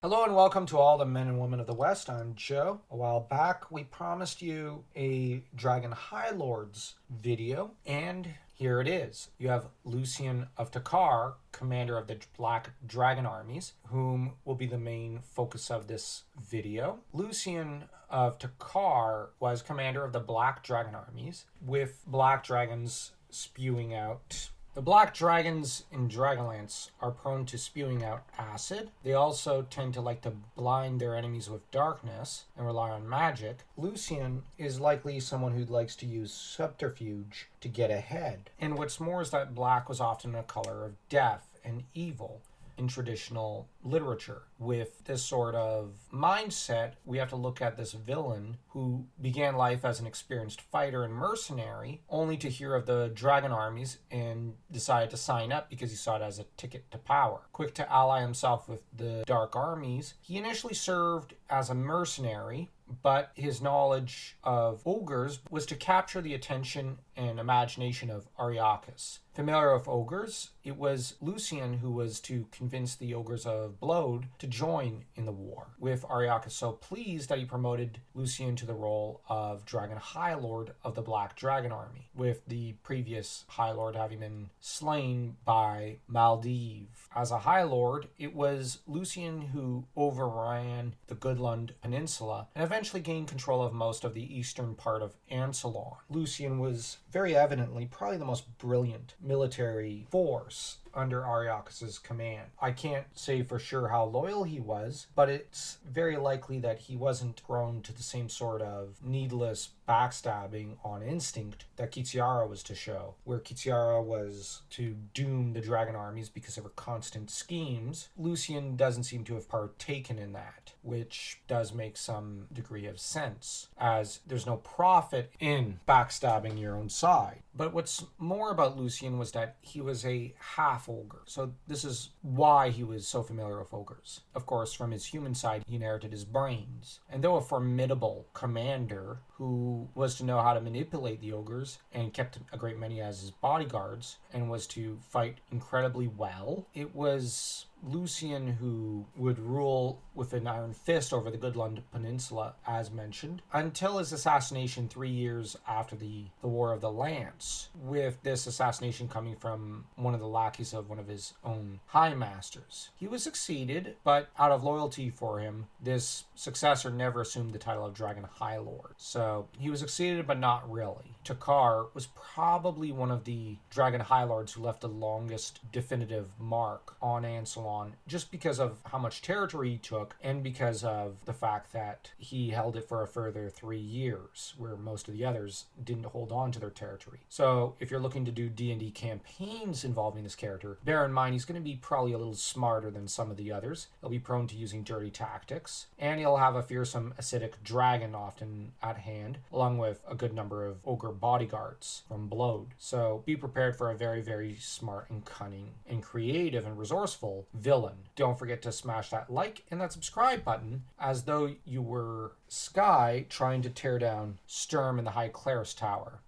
Hello and welcome to all the men and women of the West. I'm Joe. A while back, we promised you a Dragon-Highlords video, and here it is. You have Lucien of Takar, commander of the Black Dragon armies, whom will be the main focus of this video. Lucien of Takar was commander of the Black Dragon armies, with black dragons spewing out. The black dragons in Dragonlance are prone to spewing out acid. They also tend to like to blind their enemies with darkness and rely on magic. Lucien is likely someone who likes to use subterfuge to get ahead. And what's more is that black was often a color of death and evil in traditional literature. With this sort of mindset, we have to look at this villain who began life as an experienced fighter and mercenary, only to hear of the dragon armies and decided to sign up because he saw it as a ticket to power. Quick to ally himself with the dark armies, he initially served as a mercenary, but his knowledge of ogres was to capture the attention and imagination of Ariakas. Familiar with ogres, it was Lucien who was to convince the ogres of Blode to join in the war, with Ariakas so pleased that he promoted Lucien to the role of Dragon-Highlord of the Black Dragon Army, with the previous High Lord having been slain by Maldive. As a High Lord, it was Lucien who overran the Goodland Peninsula and eventually gained control of most of the eastern part of Ansalon. Lucien was very evidently probably the most brilliant military force under Ariakas' command. I can't say for sure how loyal he was, but it's very likely that he wasn't prone to the same sort of needless backstabbing on instinct that Kitiara was to show, where Kitiara was to doom the dragon armies because of her constant schemes. Lucien doesn't seem to have partaken in that, which does make some degree of sense, as there's no profit in backstabbing your own side. But what's more about Lucien was that he was a half ogre. So this is why he was so familiar with ogres. Of course, from his human side, he inherited his brains. And though a formidable commander who was to know how to manipulate the ogres and kept a great many as his bodyguards and was to fight incredibly well, it was Lucien who would rule with an iron fist over the Goodland Peninsula, as mentioned, until his assassination 3 years after the War of the Lance, with this assassination coming from one of the lackeys of one of his own high masters. He was succeeded, but out of loyalty for him, this successor never assumed the title of Dragon-Highlord. So he was succeeded, but not really. Takar was probably one of the Dragon-Highlords who left the longest definitive mark on Ansalon, just because of how much territory he took and because of the fact that he held it for a further 3 years, where most of the others didn't hold on to their territory. So if you're looking to do D&D campaigns involving this character, bear in mind he's going to be probably a little smarter than some of the others. He'll be prone to using dirty tactics, and he'll have a fearsome acidic dragon often at hand, along with a good number of ogre bodyguards from Blode. So be prepared for a very, very smart and cunning and creative and resourceful villain. Don't forget to smash that like and that subscribe button, as though you were Sky trying to tear down Sturm in the High Clerist's Tower.